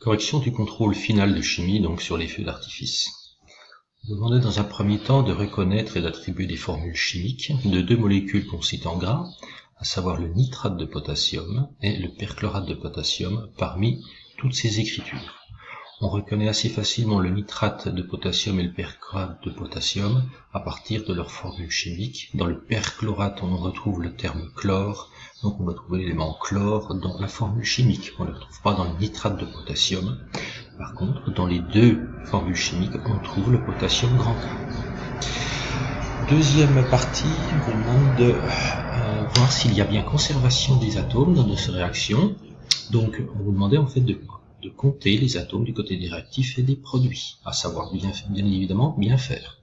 Correction du contrôle final de chimie, donc sur les feux d'artifice. On demandait dans un premier temps de reconnaître et d'attribuer des formules chimiques de deux molécules qu'on cite en gras, à savoir le nitrate de potassium et le perchlorate de potassium parmi toutes ces écritures. On reconnaît assez facilement le nitrate de potassium et le perchlorate de potassium à partir de leur formule chimique. Dans le perchlorate, on retrouve le terme chlore, donc on va trouver l'élément chlore dans la formule chimique. On ne le retrouve pas dans le nitrate de potassium. Par contre, dans les deux formules chimiques, on trouve le potassium grand K. Deuxième partie, on vous demande de voir s'il y a bien conservation des atomes dans ces réactions. Donc, on vous demandait en fait de compter les atomes du côté des réactifs et des produits, à savoir bien évidemment bien faire.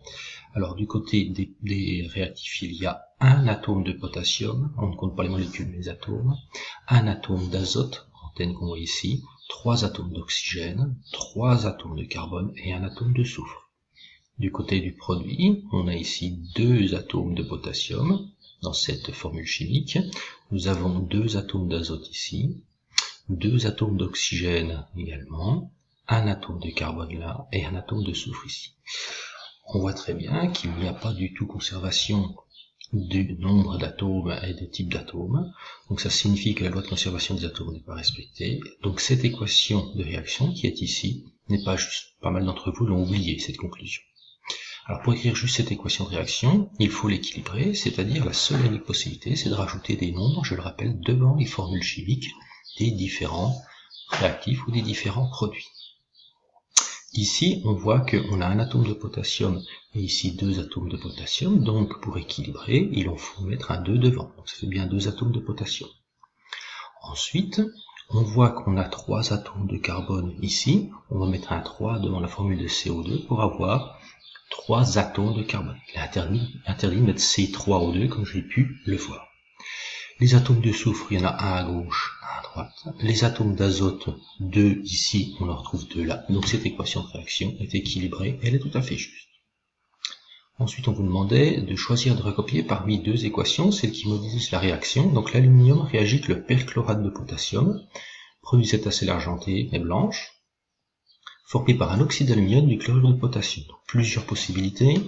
Alors du côté des réactifs, il y a un atome de potassium, on ne compte pas les molécules mais les atomes, un atome d'azote, antenne qu'on voit ici, 3 atomes d'oxygène, 3 atomes de carbone et un atome de soufre. Du côté du produit, on a ici 2 atomes de potassium dans cette formule chimique, nous avons 2 atomes d'azote ici, 2 atomes d'oxygène également, un atome de carbone là et un atome de soufre ici. On voit très bien qu'il n'y a pas du tout conservation du nombre d'atomes et des types d'atomes. Donc ça signifie que la loi de conservation des atomes n'est pas respectée. Donc cette équation de réaction qui est ici n'est pas juste. Pas mal d'entre vous l'ont oublié, cette conclusion. Alors pour écrire juste cette équation de réaction, il faut l'équilibrer, c'est-à-dire la seule et unique possibilité, c'est de rajouter des nombres, je le rappelle, devant les formules chimiques des différents réactifs ou des différents produits. Ici, on voit qu'on a un atome de potassium et ici 2 atomes de potassium, donc pour équilibrer, il en faut mettre un 2 devant, donc ça fait bien 2 atomes de potassium. Ensuite, on voit qu'on a 3 atomes de carbone ici, on va mettre un 3 devant la formule de CO2 pour avoir 3 atomes de carbone. Il est interdit de mettre C3O2 comme j'ai pu le voir. Les atomes de soufre, il y en a un à gauche, un à droite. Les atomes d'azote, 2 ici, on en retrouve 2 là. Donc cette équation de réaction est équilibrée, elle est tout à fait juste. Ensuite, on vous demandait de choisir de recopier parmi 2 équations, celle qui modélise la réaction. Donc l'aluminium réagit avec le perchlorate de potassium, produit cette acéle argentée et blanche, formé par un oxyde d'aluminium du chlorure de potassium. Donc, plusieurs possibilités.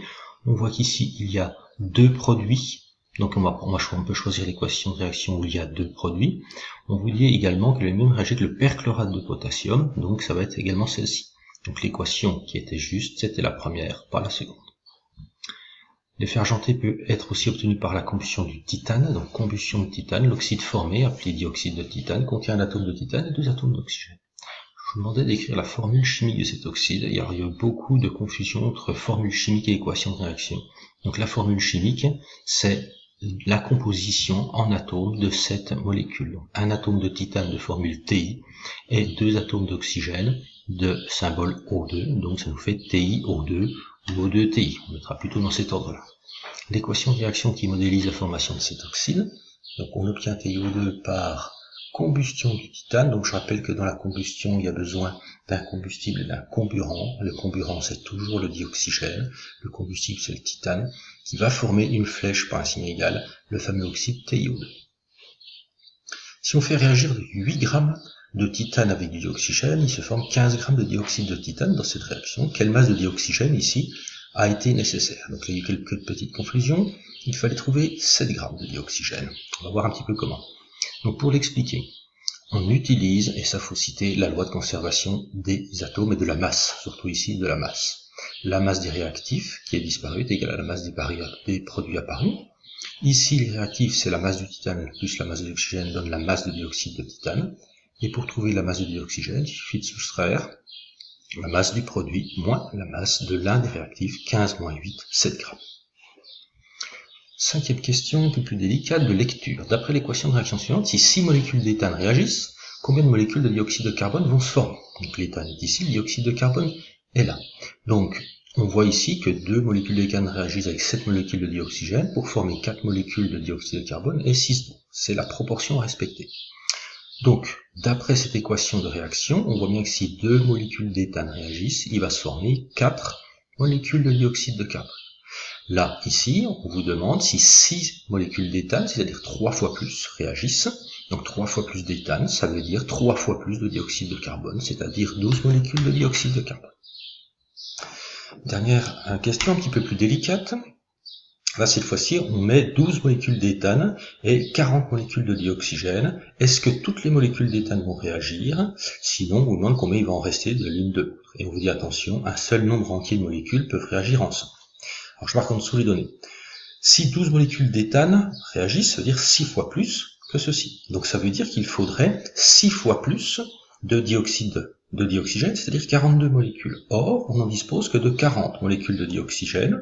On voit qu'ici, il y a 2 produits. Donc on peut choisir l'équation de réaction où il y a 2 produits. On vous dit également que l'aluminium réagit avec le perchlorate de potassium, donc ça va être également celle-ci. Donc l'équation qui était juste, c'était la première, pas la seconde. L'effet argenté peut être aussi obtenu par la combustion du titane, donc combustion de titane, l'oxyde formé, appelé dioxyde de titane, contient un atome de titane et 2 atomes d'oxygène. Je vous demandais d'écrire la formule chimique de cet oxyde. Il y a beaucoup de confusion entre formule chimique et équation de réaction. Donc la formule chimique, c'est la composition en atomes de cette molécule. Donc, un atome de titane de formule Ti et 2 atomes d'oxygène de symbole O2. Donc ça nous fait TiO2 ou O2Ti. On mettra plutôt dans cet ordre-là. L'équation de réaction qui modélise la formation de cet oxyde. Donc on obtient TiO2 par combustion du titane. Donc je rappelle que dans la combustion, il y a besoin d'un combustible et d'un comburant. Le comburant, c'est toujours le dioxygène. Le combustible, c'est le titane, qui va former une flèche par un signe égal, le fameux oxyde TiO2. Si on fait réagir 8 grammes de titane avec du dioxygène, il se forme 15 grammes de dioxyde de titane dans cette réaction. Quelle masse de dioxygène ici a été nécessaire? Donc il y a eu quelques petites confusions. Il fallait trouver 7 grammes de dioxygène. On va voir un petit peu comment. Donc pour l'expliquer, on utilise, et ça faut citer, la loi de conservation des atomes et de la masse, surtout ici de la masse. La masse des réactifs, qui est disparue, est égale à la masse des produits apparus. Ici, les réactifs, c'est la masse du titane plus la masse de l'oxygène donne la masse de dioxyde de titane. Et pour trouver la masse de dioxygène, il suffit de soustraire la masse du produit moins la masse de l'un des réactifs, 15 moins 8, 7 grammes. Cinquième question, un peu plus délicate, de lecture. D'après l'équation de réaction suivante, si 6 molécules d'éthane réagissent, combien de molécules de dioxyde de carbone vont se former? Donc l'éthane est ici, le dioxyde de carbone est là. Donc on voit ici que 2 molécules d'éthane réagissent avec 7 molécules de dioxygène pour former 4 molécules de dioxyde de carbone et 6 d'eau. C'est la proportion à respecter. Donc, d'après cette équation de réaction, on voit bien que si 2 molécules d'éthane réagissent, il va se former 4 molécules de dioxyde de carbone. Là, ici, on vous demande si 6 molécules d'éthane, c'est-à-dire 3 fois plus, réagissent. Donc 3 fois plus d'éthane, ça veut dire 3 fois plus de dioxyde de carbone, c'est-à-dire 12 molécules de dioxyde de carbone. Dernière question un petit peu plus délicate. Là, cette fois-ci, on met 12 molécules d'éthane et 40 molécules de dioxygène. Est-ce que toutes les molécules d'éthane vont réagir? Sinon, on vous demande combien il va en rester de l'une de l'autre. Et on vous dit, attention, un seul nombre entier de molécules peuvent réagir ensemble. Alors, je marque en dessous les données. Si 12 molécules d'éthane réagissent, ça veut dire 6 fois plus que ceci. Donc, ça veut dire qu'il faudrait 6 fois plus de dioxygène, c'est-à-dire 42 molécules. Or, on n'en dispose que de 40 molécules de dioxygène,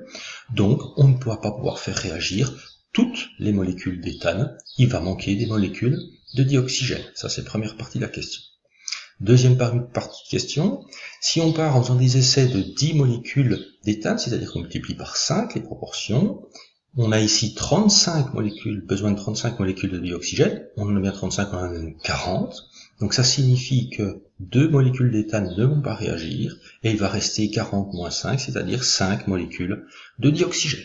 donc on ne pourra pas pouvoir faire réagir toutes les molécules d'éthane, il va manquer des molécules de dioxygène. Ça, c'est la première partie de la question. Deuxième partie de question, si on part en faisant des essais de 10 molécules d'éthane, c'est-à-dire qu'on multiplie par 5 les proportions, on a ici 35 molécules, besoin de 35 molécules de dioxygène, on en a bien 35, on en a 40, donc ça signifie que 2 molécules d'éthane ne vont pas réagir, et il va rester 40 moins 5, c'est-à-dire 5 molécules de dioxygène.